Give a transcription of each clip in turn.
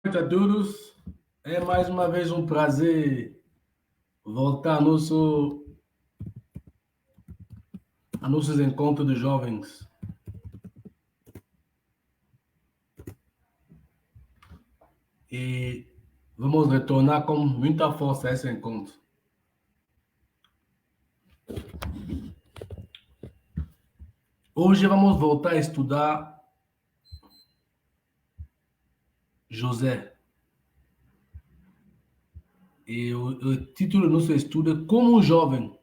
Boa noite a todos. É mais uma vez um prazer voltar a nossos encontros de jovens. E vamos retornar com muita força a esse encontro. Hoje vamos voltar a estudar José. E o título do nosso estudo é Como um jovem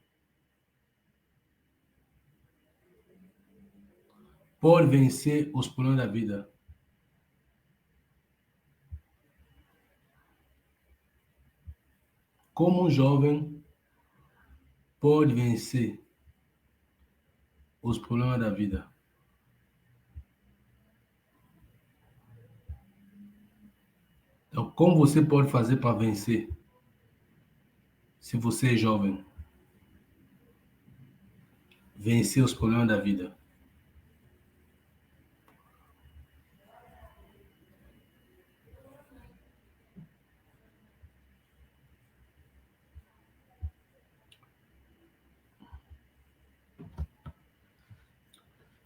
pode vencer os problemas da vida. Como um jovem pode vencer os problemas da vida. Então, como você pode fazer para vencer se você é jovem? Vencer os problemas da vida.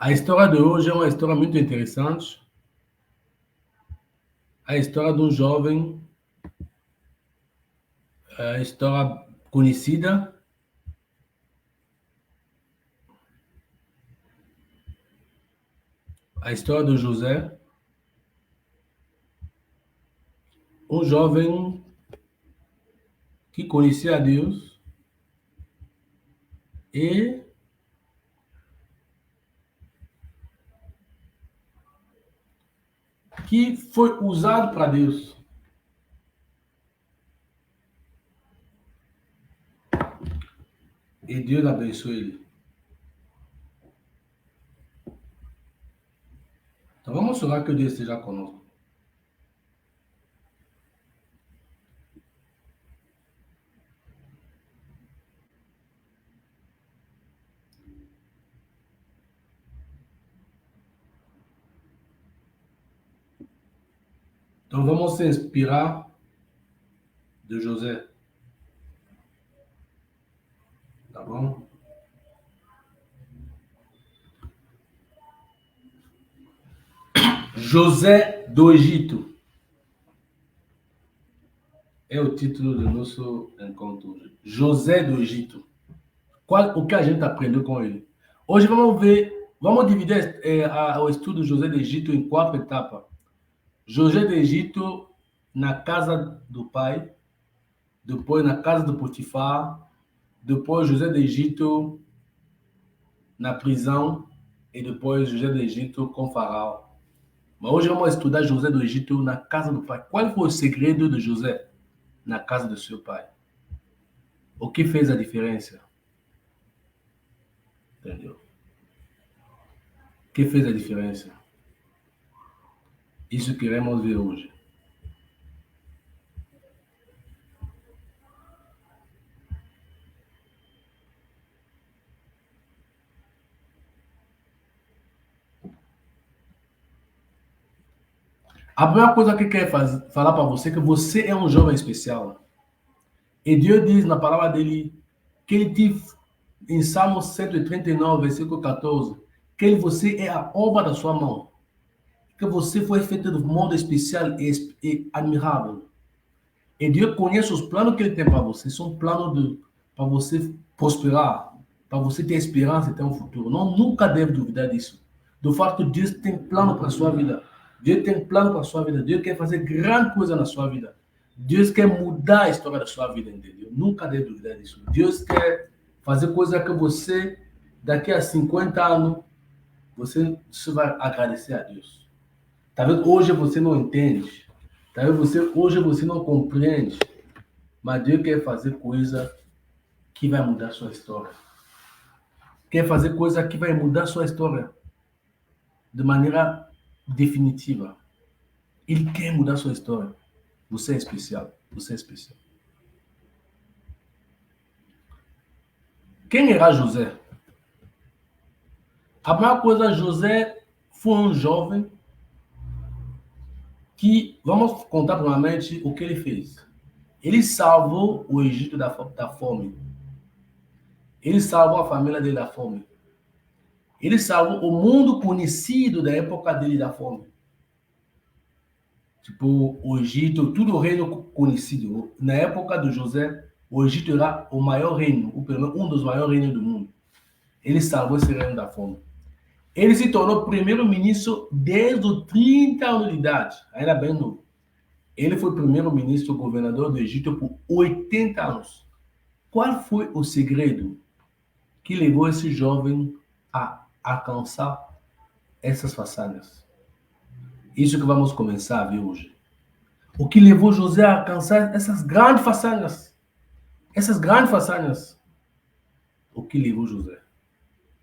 A história de hoje é uma história muito interessante. A história de um jovem, a história conhecida, a história do José, um jovem que conhecia a Deus e que foi usado para Deus. E Deus abençoou ele. Então vamos orar que Deus esteja conosco. Então vamos se inspirar de José. Tá bom? José do Egito é o título do nosso encontro hoje. José do Egito. O que a gente aprendeu com ele? Hoje vamos ver, vamos dividir o estudo de José do Egito em 4 etapas. José do Egito na casa do pai, depois na casa do Potifar, depois José do Egito na prisão e depois José do Egito com Faraó. Mas hoje vamos estudar José do Egito na casa do pai. Qual foi o segredo de José na casa do seu pai? O que fez a diferença? Entendeu? O que fez a diferença? Isso queremos ver hoje. A primeira coisa que eu quero falar para você é que você é um jovem especial. E Deus diz na palavra dele que ele te, em Salmo 139, versículo 14, que você é a obra da sua mão. Que você foi feito de modo especial e admirável. E Deus conhece os planos que ele tem para você. São planos para você prosperar, para você ter esperança e ter um futuro. Não, nunca deve duvidar disso. Do fato que Deus tem plano para a sua vida. Deus tem plano para a sua vida. Deus quer fazer grande coisa na sua vida. Deus quer mudar a história da sua vida, entendeu? Nunca deve duvidar disso. Deus quer fazer coisa que você, daqui a 50 anos, você vai agradecer a Deus. Talvez hoje você não entende. Talvez hoje você não compreende. Mas Deus quer fazer coisa que vai mudar sua história. Quer fazer coisa que vai mudar sua história de maneira definitiva. Ele quer mudar sua história. Você é especial. Você é especial. Quem era José? A primeira coisa, José foi um jovem que vamos contar primeiramente o que ele fez. Ele salvou o Egito da fome. Ele salvou a família dele da fome. Ele salvou o mundo conhecido da época dele da fome. Tipo, o Egito, tudo o reino conhecido. Na época do José, o Egito era o maior reino, ou pelo menos um dos maiores reinos do mundo. Ele salvou esse reino da fome. Ele se tornou primeiro-ministro desde os 30 anos de idade, ainda bem novo. Ele foi primeiro-ministro, governador do Egito por 80 anos. Qual foi o segredo que levou esse jovem a alcançar essas façanhas? Isso que vamos começar a ver hoje. O que levou José a alcançar essas grandes façanhas? Essas grandes façanhas. O que levou José?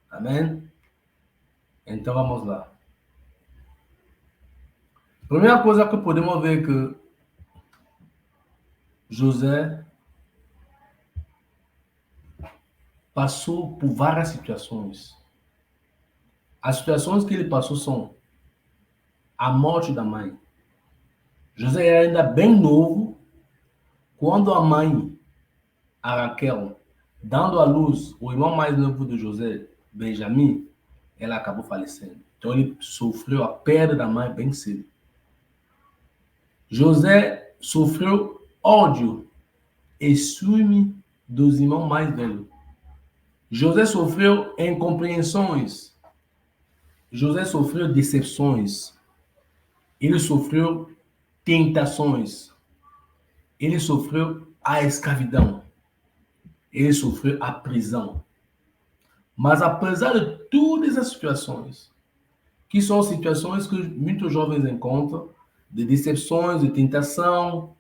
Amém? Então vamos lá. Primeira coisa que podemos ver é que José passou por várias situações. As situações que ele passou são a morte da mãe. José era ainda bem novo quando a mãe, a Raquel, dando à luz o irmão mais novo de José, Benjamim, ela acabou falecendo. Então ele sofreu a perda da mãe bem cedo. José sofreu ódio e ciúme dos irmãos mais velhos. José sofreu incompreensões. José sofreu decepções. Ele sofreu tentações. Ele sofreu a escravidão. Ele sofreu a prisão. Mas apesar de todas as situações, que são situações que muitos jovens encontram, de decepções, de tentação,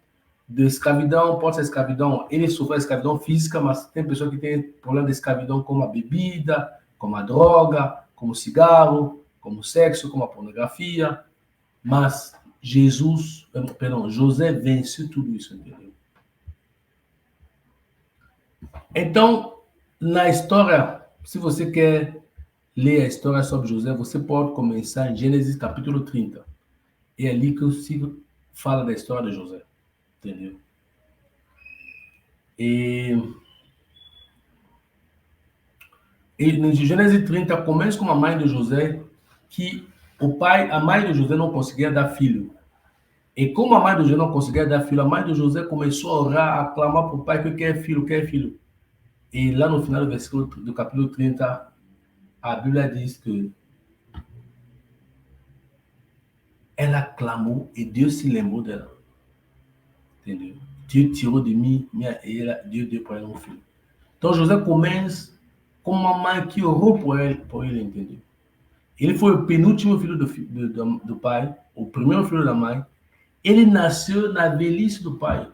de escravidão, pode ser escravidão, ele sofreu a escravidão física, mas tem pessoas que têm problema de escravidão como a bebida, como a droga, como o cigarro, como o sexo, como a pornografia, mas José venceu tudo isso, entendeu? Então, na história, se você quer ler a história sobre José, você pode começar em Gênesis capítulo 30. É ali que eu sigo, fala da história de José, entendeu? E no Gênesis 30 começa com a mãe de José, que a mãe de José não conseguia dar filho. E como a mãe de José não conseguia dar filho, a mãe de José começou a orar, a clamar para o pai que quer filho, quer filho. E lá no final do versículo do capítulo 30, a Bíblia diz que ela clamou e Deus se lembrou dela. Entendeu? Deus tirou de mim, Deus deu para ela um filho. Então José começa com uma mãe que orou por ele, entendeu? Ele foi o penúltimo filho do pai, o primeiro filho da mãe. Ele nasceu na velhice do pai.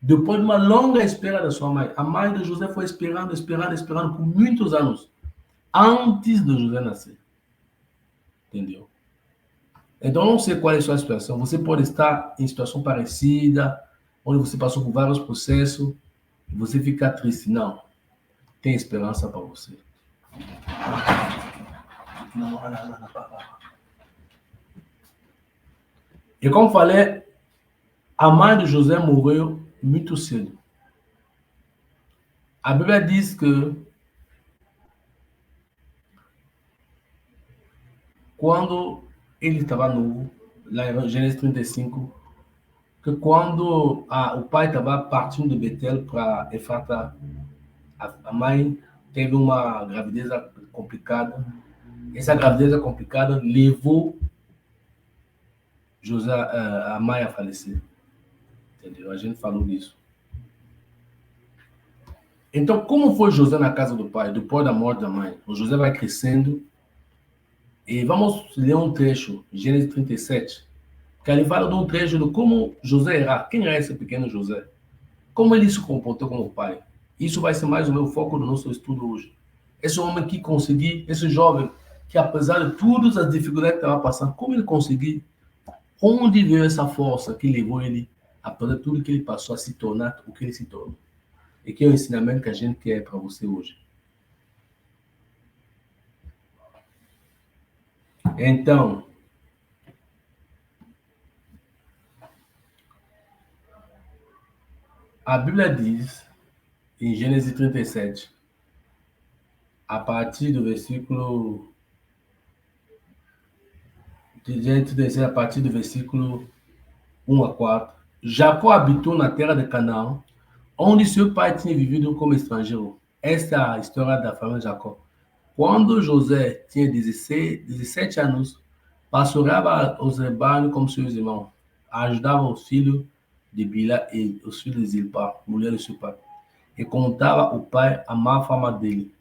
Depois de uma longa espera da sua mãe. A mãe de José foi esperando, esperando, esperando por muitos anos. Antes de José nascer. Entendeu? Então, não sei qual é a sua situação. Você pode estar em situação parecida, onde você passou por vários processos, e você fica triste. Não. Tem esperança para você. E como falei, a mãe de José morreu muito cedo. A Bíblia diz que quando ele estava novo, lá em Gênesis 35, que quando o pai estava partindo de Betel para Efrata, a mãe teve uma gravidez complicada. Essa gravidez complicada levou José, a mãe a falecer. Entendeu? A gente falou disso. Então, como foi José na casa do pai, depois da morte da mãe? O José vai crescendo. E vamos ler um trecho, Gênesis 37, que ele fala de um trecho de como José era. Quem é esse pequeno José? Como ele se comportou como pai? Isso vai ser mais o meu foco do nosso estudo hoje. Esse homem que conseguiu, esse jovem que apesar de todas as dificuldades que estava passando, como ele conseguiu? Onde veio essa força que levou ele, apesar de tudo que ele passou, a se tornar o que ele se tornou? E que é o ensinamento que a gente quer para você hoje. Então, A Bíblia diz, em Gênesis 37, a partir do versículo... De Gênesis 37, a partir do versículo 1 a 4, Jacó habitou na terra de Canaã, onde seu pai tinha vivido como estrangeiro. Esta é a história da família de Jacó. Quando José tinha 17 anos, pastoreava os rebanhos como seus irmãos, ajudava os filhos de Bila e os filhos de Zilpa, mulher de seu pai, e contava o pai amar a fama dele.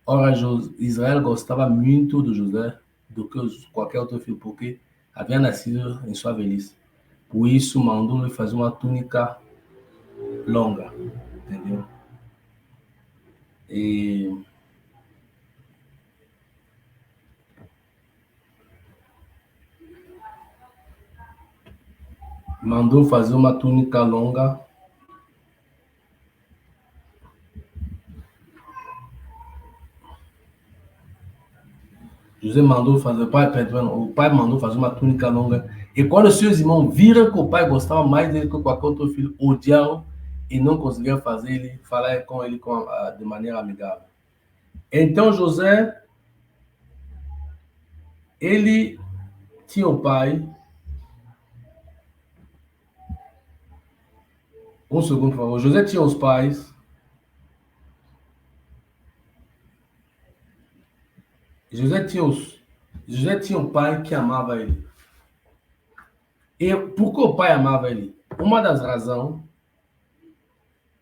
Ora, Israel gostava muito de José do que qualquer outro filho, porque havia nascido em sua velhice. Por isso, mandou-lhe fazer uma túnica longa, entendeu? E mandou fazer uma túnica longa. José mandou fazer, o pai mandou fazer uma túnica longa. E quando os seus irmãos viram que o pai gostava mais dele que qualquer outro filho, odiaram e não conseguiam fazer ele falar com ele de maneira amigável. Então José, ele tinha o pai. Um segundo, por favor. José tinha os pais. José tinha os, José tinha um pai que amava ele. E por que o pai amava ele? Uma das razões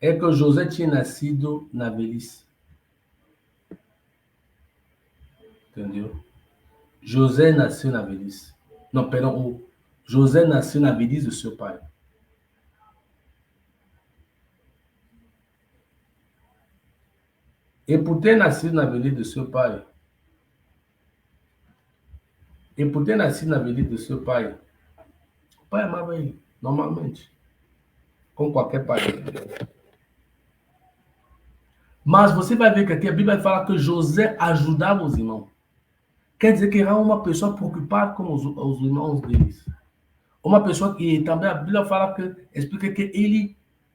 é que José tinha nascido na velhice. Entendeu? José nasceu na velhice. Não, perdão, José nasceu na velhice do seu pai. E por ter nascido na velhice do seu pai, o pai amava ele, normalmente, como qualquer pai. Mas você vai ver que aqui a Bíblia fala que José ajudava os irmãos. Quer dizer que era uma pessoa preocupada com os irmãos deles. Uma pessoa que também a Bíblia fala que explica que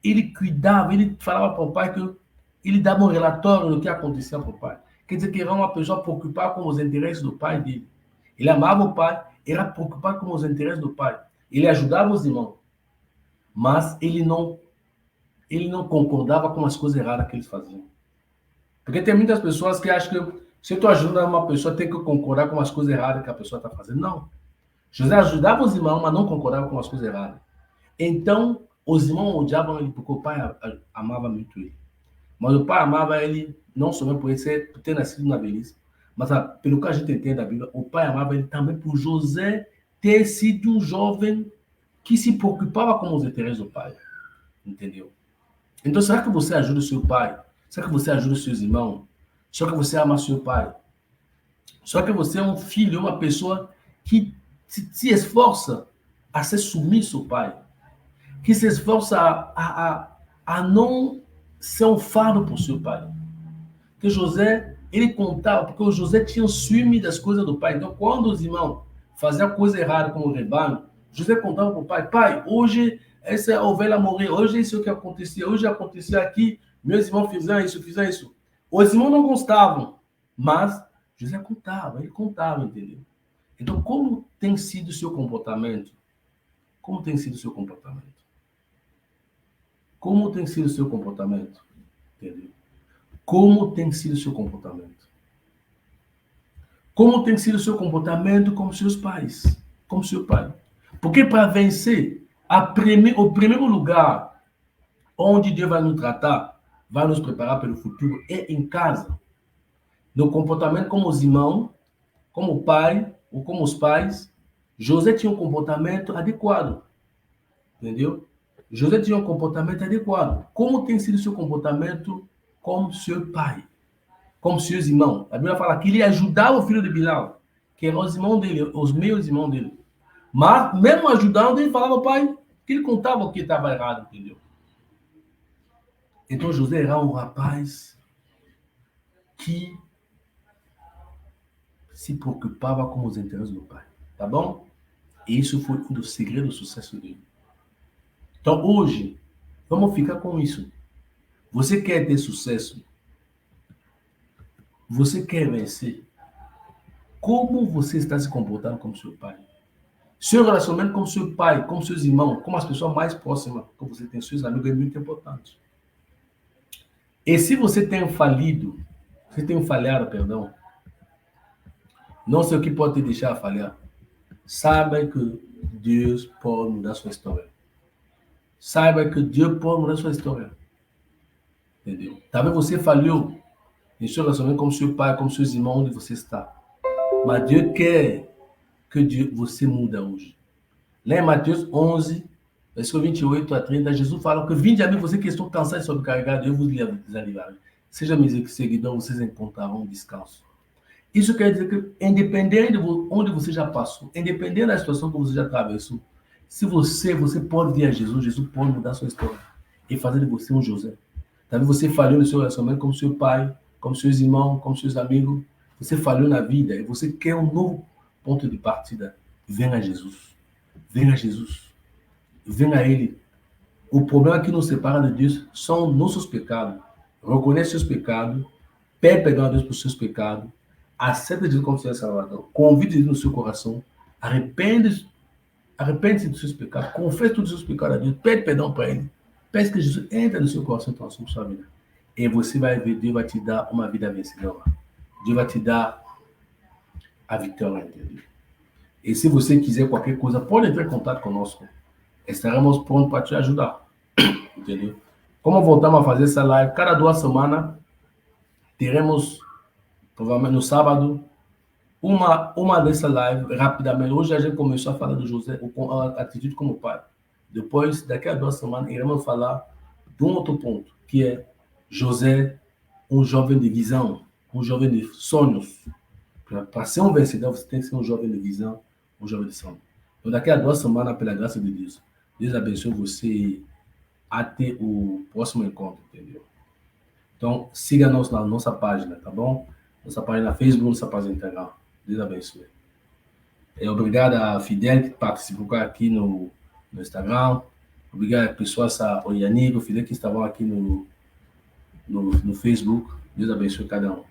ele cuidava, ele falava para o pai que ele dava um relatório do que acontecia para o pai. Quer dizer que era uma pessoa preocupada com os interesses do pai dele. Ele amava o pai, era preocupado com os interesses do pai. Ele ajudava os irmãos, mas ele não concordava com as coisas erradas que eles faziam. Porque tem muitas pessoas que acham que se tu ajuda uma pessoa, tem que concordar com as coisas erradas que a pessoa está fazendo. Não. José ajudava os irmãos, mas não concordava com as coisas erradas. Então, os irmãos odiavam ele porque o pai amava muito ele. Mas o pai amava ele não somente por ter nascido na velhice, mas pelo que a gente entende da Bíblia, o pai amava ele também por José ter sido um jovem que se preocupava com os interesses do pai. Entendeu? Então, será que você ajuda o seu pai? Será que você ajuda os seus irmãos? Será que você ama seu pai? Será que você é um filho, uma pessoa que se esforça a ser submisso ao pai? Que se esforça a não ser um fardo para o seu pai? Que José, ele contava, porque o José tinha o ciúme das coisas do pai. Então, quando os irmãos faziam coisa errada com o rebanho, José contava para o pai: pai, hoje essa ovelha morreu, hoje isso é o que acontecia, hoje acontecia aqui, meus irmãos fizeram isso, fizeram isso. Os irmãos não gostavam, mas José contava, ele contava, entendeu? Então, como tem sido o seu comportamento? Como tem sido o seu comportamento? Como tem sido o seu comportamento? Entendeu? Como tem sido o seu comportamento? Como tem sido o seu comportamento com seus pais? Com seu pai? Porque para vencer, o primeiro lugar onde Deus vai nos tratar, vai nos preparar pelo futuro, é em casa. No comportamento como os irmãos, como o pai, ou como os pais, José tinha um comportamento adequado. Entendeu? José tinha um comportamento adequado. Como tem sido o seu comportamento com seu pai? Com seus irmãos? A Bíblia fala que ele ajudava o filho de Bilal, que eram os irmãos dele, os meus irmãos dele. Mas, mesmo ajudando, ele falava ao pai que ele contava o que estava errado, entendeu? Então, José era um rapaz que se preocupava com os interesses do pai. Tá bom? E isso foi um dos segredos do sucesso dele. Então, hoje, Vamos ficar com isso. Você quer ter sucesso? Você quer vencer? Como você está se comportando como seu pai? Seu relacionamento com seu pai, com seus irmãos, com as pessoas mais próximas que você tem, seus amigos, é muito importante. E se você tem falido, você tem falhado, perdão, não sei o que pode te deixar falhar. Saiba que Deus pode mudar sua história. Saiba que Deus pode mudar sua história. Entendeu? Talvez você falhou em seu relacionamento com seu pai, com seus irmãos, onde você está. Mas Deus quer que você muda hoje. Lá em Mateus 11, versículo 28 a 30, Jesus fala que vinde a mim, vocês que estão cansados e sobrecarregados, eu vos aliviarei. Seja meus seguidores, vocês encontrarão descanso. Isso quer dizer que, independente de onde você já passou, independente da situação que você já atravessou, se você pode vir a Jesus, Jesus pode mudar a sua história e fazer de você um José. Talvez você falhou no seu relacionamento com seu pai, com seus irmãos, com seus amigos. Você falhou na vida e você quer um novo ponto de partida. Venha a Jesus. Venha a Jesus. Venha a Ele. O problema que nos separa de Deus são nossos pecados. Reconhece seus pecados, pede perdão a Deus por seus pecados, aceita Jesus como seu Salvador, convide Jesus no seu coração, arrepende-se dos seus pecados, confessa todos os seus pecados a Deus, pede perdão para Ele, peça que Jesus entre no seu coração e transforme sua vida. E você vai ver, Deus vai te dar uma vida vencedora. Deus vai te dar a vitória, entendeu? E se você quiser qualquer coisa, pode entrar em contato conosco. Estaremos prontos para te ajudar. Entendeu? Como voltamos a fazer essa live, cada 2 semanas, teremos, provavelmente no sábado, uma dessa live, rapidamente. Hoje a gente começou a falar do José, a atitude como pai. Depois, daqui a 2 semanas, iremos falar de um outro ponto, que é José, um jovem de visão, um jovem de sonhos. Para ser um vencedor, você tem que ser um jovem de visão, um jovem de sonho. Então, daqui a 2 semanas, pela graça de Deus, Deus abençoe você até o próximo encontro, entendeu? Então, siga-nos na nossa página, tá bom? Nossa página Facebook, nossa página Instagram. Deus abençoe. Obrigado a Fidel que participou aqui no Instagram. Obrigado a pessoas, o Yannick, o Fidel que estavam aqui no Facebook. Deus abençoe cada um.